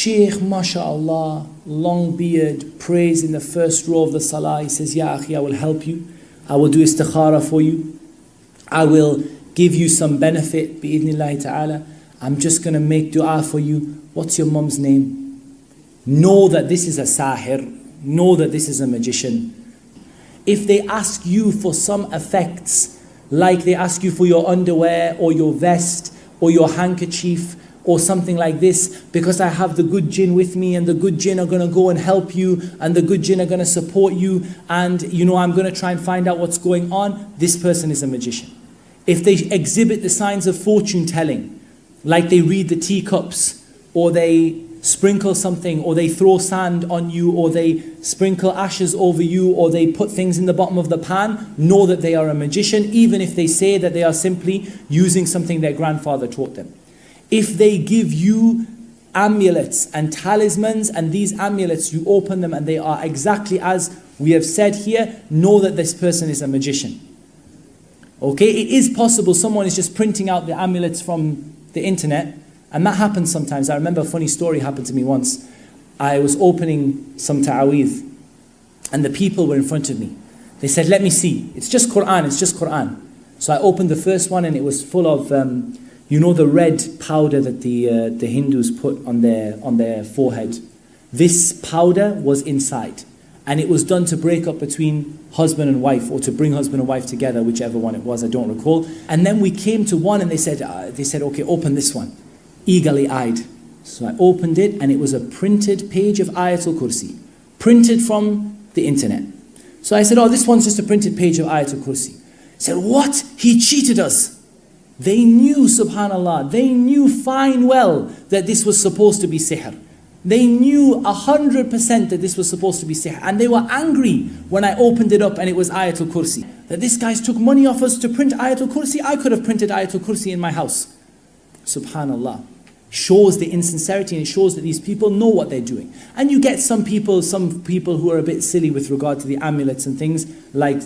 Shaykh, mashallah, long beard, prays in the first row of the salah. He says, Ya akhi, I will help you. I will do istikhara for you. I will give you some benefit, bi'idhnillahi ta'ala. I'm just going to make dua for you. What's your mum's name? Know that this is a sahir. Know that this is a magician. If they ask you for some effects, like they ask you for your underwear or your vest or your handkerchief or something like this, because I have the good jinn with me and the good jinn are going to go and help you and the good jinn are going to support you and I'm going to try and find out what's going on, this person is a magician. If they exhibit the signs of fortune telling, like they read the teacups or they sprinkle something or they throw sand on you or they sprinkle ashes over you or they put things in the bottom of the pan, know that they are a magician, even if they say that they are simply using something their grandfather taught them. If they give you amulets and talismans and these amulets, you open them and they are exactly as we have said here, know that this person is a magician. Okay, it is possible someone is just printing out the amulets from the internet, and that happens sometimes. I remember a funny story happened to me once. I was opening some ta'aweedh and the people were in front of me. They said, let me see, it's just Quran, it's just Quran. So I opened the first one and it was full of the red powder that the Hindus put on their forehead. This powder was inside, and it was done to break up between husband and wife, or to bring husband and wife together, whichever one it was, I don't recall. And then we came to one, and they said, okay, open this one, eagerly eyed. So I opened it, and it was a printed page of Ayatul Kursi, printed from the internet. So I said, this one's just a printed page of Ayatul Kursi. He said, what? He cheated us. They knew, subhanallah, they knew fine well that this was supposed to be sihr. They knew 100% that this was supposed to be sihr. And they were angry when I opened it up and it was Ayatul Kursi. That this guy took money off us to print Ayatul Kursi. I could have printed Ayatul Kursi in my house. Subhanallah. Shows the insincerity and it shows that these people know what they're doing. And you get some people who are a bit silly with regard to the amulets and things like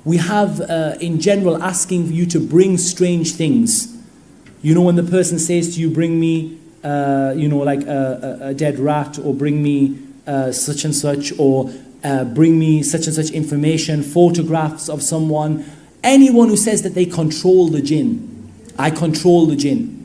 we have in general asking you to bring strange things. When the person says to you, bring me, like a dead rat, or bring me such and such, or bring me such and such information, photographs of someone. Anyone who says that they control the jinn, I control the jinn.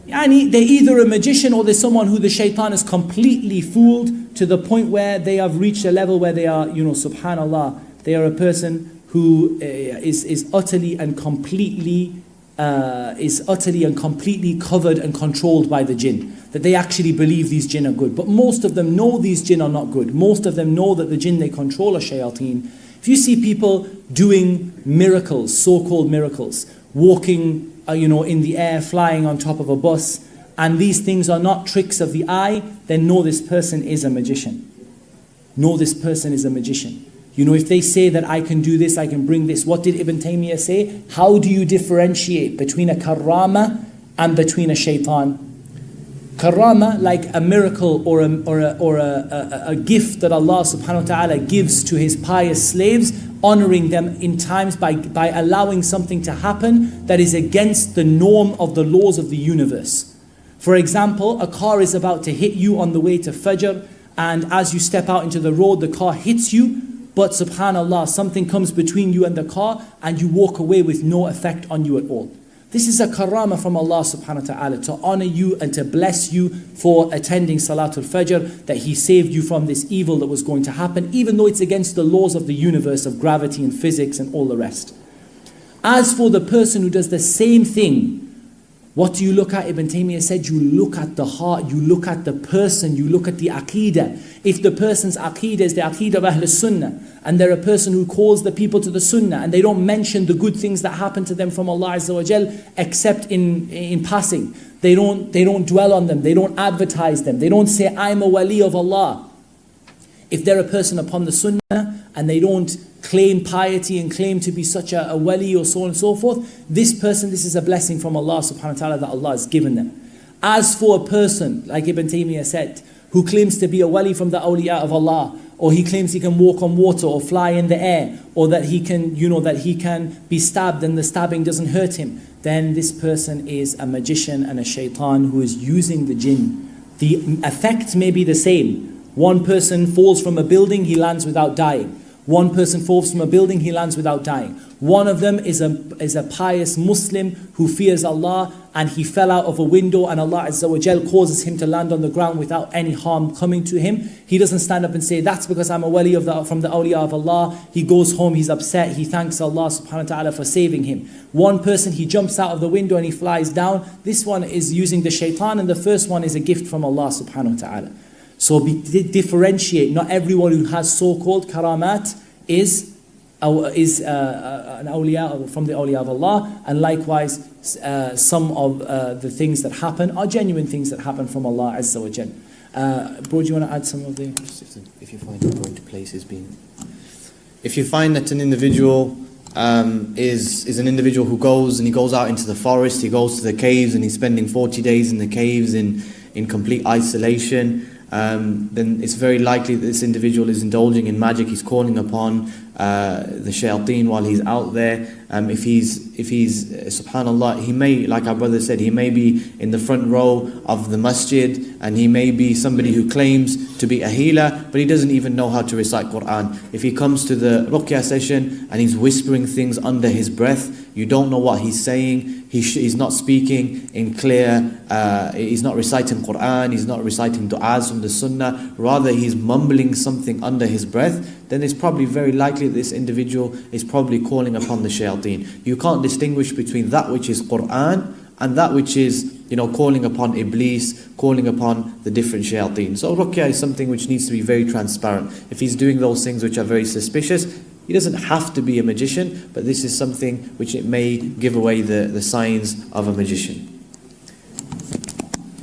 They're either a magician or they're someone who the shaitan has completely fooled to the point where they have reached a level where they are, subhanallah, they are a person who is utterly and completely covered and controlled by the jinn. That they actually believe these jinn are good. But most of them know these jinn are not good. Most of them know that the jinn they control are shayateen. If you see people doing miracles, so-called miracles, walking in the air, flying on top of a bus, and these things are not tricks of the eye, then know this person is a magician. Know this person is a magician. If they say that I can do this, I can bring this, what did Ibn Taymiyyah say? How do you differentiate between a karamah and between a shaitan? Karamah, like a miracle or a gift that Allah subhanahu wa ta'ala gives to His pious slaves, honoring them in times by allowing something to happen that is against the norm of the laws of the universe. For example, a car is about to hit you on the way to Fajr, and as you step out into the road, the car hits you, but subhanallah, something comes between you and the car, and you walk away with no effect on you at all. This is a karamah from Allah subhanahu wa ta'ala to honor you and to bless you for attending Salatul Fajr, that He saved you from this evil that was going to happen, even though it's against the laws of the universe of gravity and physics and all the rest. As for the person who does the same thing, what do you look at? Ibn Taymiyyah said, you look at the heart, you look at the person, you look at the aqeedah. If the person's aqeedah is the aqeedah of Ahl Sunnah, and they're a person who calls the people to the Sunnah, and they don't mention the good things that happen to them from Allah Azza wa Jal, except in passing. They don't dwell on them, they don't advertise them, they don't say, I'm a wali of Allah. If they're a person upon the Sunnah, and they don't claim piety and claim to be such a wali or so on and so forth, this is a blessing from Allah subhanahu wa ta'ala that Allah has given them. As for a person, like Ibn Taymiyyah said, who claims to be a wali from the awliya of Allah, or he claims he can walk on water or fly in the air, or that he can, that he can be stabbed and the stabbing doesn't hurt him, then this person is a magician and a shaitan who is using the jinn The effect may be the same. One person falls from a building, he lands without dying. One person falls from a building, he lands without dying. One of them is a pious Muslim who fears Allah, and he fell out of a window, and Allah Azza wa Jal causes him to land on the ground without any harm coming to him. He doesn't stand up and say, that's because I'm a wali from the awliya of Allah. He goes home, he's upset, he thanks Allah subhanahu wa ta'ala for saving him. One person, he jumps out of the window and he flies down. This one is using the shaitan, and the first one is a gift from Allah subhanahu wa ta'ala. So differentiate. Not everyone who has so-called karamat is an awliya from the awliya of Allah, and likewise some of the things that happen are genuine things that happen from Allah Azza wa Jal. Bro, do you want to add some of the... If you find going to places if you find that an individual is an individual who goes out into the forest, he goes to the caves and he's spending 40 days in the caves in complete isolation, then it's very likely that this individual is indulging in magic. He's calling upon the shayateen while he's out there. If he's subhanallah, he may, like our brother said, he may be in the front row of the masjid, and he may be somebody who claims to be a healer, but he doesn't even know how to recite Quran. If he comes to the Ruqyah session and he's whispering things under his breath, you don't know what he's saying. He's not speaking in clear, he's not reciting Quran, he's not reciting du'as from the Sunnah, rather he's mumbling something under his breath, then it's probably very likely that this individual is probably calling upon the shayateen. You can't distinguish between that which is Quran and that which is, calling upon Iblis, calling upon the different shayateen. So Ruqyah is something which needs to be very transparent. If he's doing those things which are very suspicious, he doesn't have to be a magician, but this is something which it may give away the signs of a magician.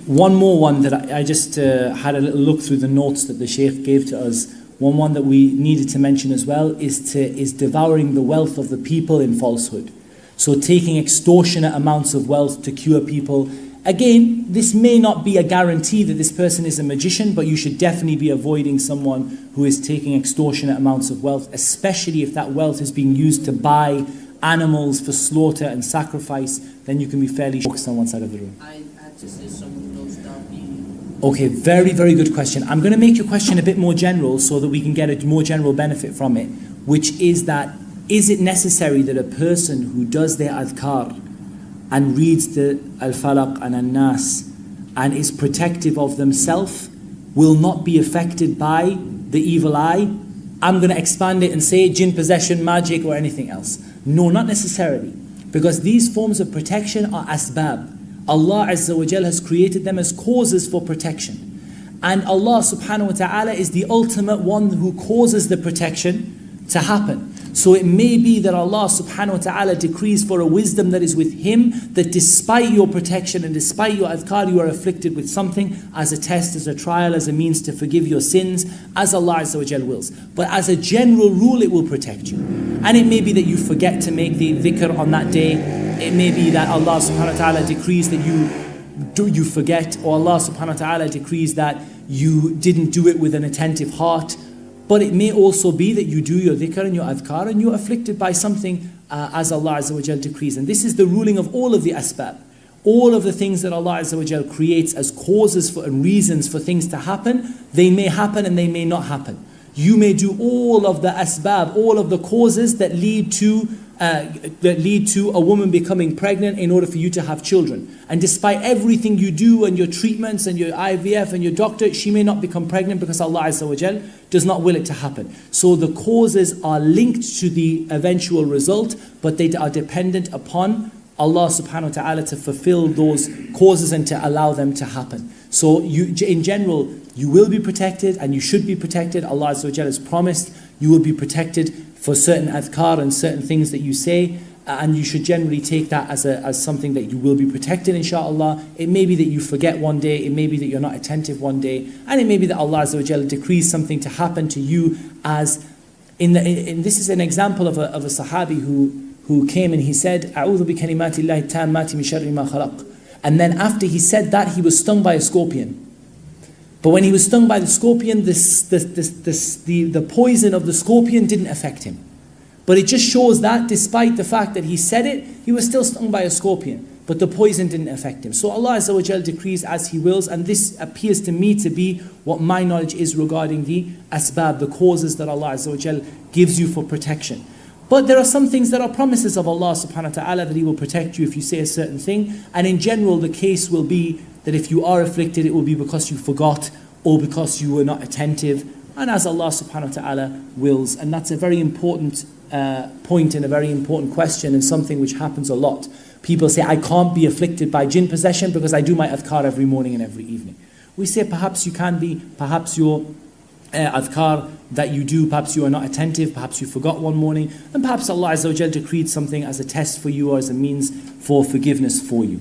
One more one that I just had a little look through the notes that the Shaykh gave to us. One that we needed to mention as well is devouring the wealth of the people in falsehood. So taking extortionate amounts of wealth to cure people. Again, this may not be a guarantee that this person is a magician, but you should definitely be avoiding someone who is taking extortionate amounts of wealth, especially if that wealth is being used to buy animals for slaughter and sacrifice. Then you can be fairly focused on one side of the room. I had to say someone who knows down being. Okay, very, very good question. I'm going to make your question a bit more general so that we can get a more general benefit from it, which is that, is it necessary that a person who does their adhkar and reads the Al-Falaq and An-Nas and is protective of themselves will not be affected by the evil eye? I'm going to expand it and say jinn possession, magic or anything else. No, not necessarily. Because these forms of protection are asbab. Allah Azza wa Jal has created them as causes for protection. And Allah subhanahu wa ta'ala is the ultimate one who causes the protection to happen. So it may be that Allah subhanahu wa ta'ala decrees for a wisdom that is with Him, that despite your protection and despite your adhkar, you are afflicted with something as a test, as a trial, as a means to forgive your sins, as Allah Azza wa Jal wills. But as a general rule, it will protect you. And it may be that you forget to make the dhikr on that day. It may be that Allah subhanahu wa ta'ala decrees that you forget, or Allah subhanahu wa ta'ala decrees that you didn't do it with an attentive heart. But it may also be that you do your dhikr and your adhkar and you're afflicted by something as Allah Azza wa Jal decrees. And this is the ruling of all of the asbab. All of the things that Allah Azza wa Jal creates as causes for and reasons for things to happen, they may happen and they may not happen. You may do all of the asbab, all of the causes that lead to a woman becoming pregnant in order for you to have children. And despite everything you do and your treatments and your IVF and your doctor, she may not become pregnant because Allah Azza wa Jal does not will it to happen. So the causes are linked to the eventual result, but they are dependent upon Allah subhanahu wa ta'ala to fulfill those causes and to allow them to happen. So in general, you will be protected and you should be protected. Allah Azza wa Jal has promised you will be protected for certain adhkar and certain things that you say, and you should generally take that as something that you will be protected, inshaAllah. It may be that you forget one day, it may be that you're not attentive one day, and it may be that Allah Azza wa Jal decrees something to happen to you as, this is an example of a sahabi who came and he said, أعوذ بكلمات الله التامات من شر ما خلق. And then after he said that, he was stung by a scorpion. But when he was stung by the scorpion, the poison of the scorpion didn't affect him. But it just shows that despite the fact that he said it, he was still stung by a scorpion. but the poison didn't affect him. So Allah Azza wa Jal decrees as He wills, and this appears to me to be what my knowledge is regarding the asbab, the causes that Allah Azza wa Jal gives you for protection. But there are some things that are promises of Allah subhanahu wa ta'ala that He will protect you if you say a certain thing. And in general, the case will be that if you are afflicted, it will be because you forgot or because you were not attentive. And as Allah subhanahu wa ta'ala wills. And that's a very important point and a very important question, and something which happens a lot. People say, I can't be afflicted by jinn possession because I do my adhkar every morning and every evening. We say perhaps you can be, perhaps your adhkar that you do, perhaps you are not attentive, perhaps you forgot one morning, and perhaps Allah Azza wa Jal decreed something as a test for you or as a means for forgiveness for you.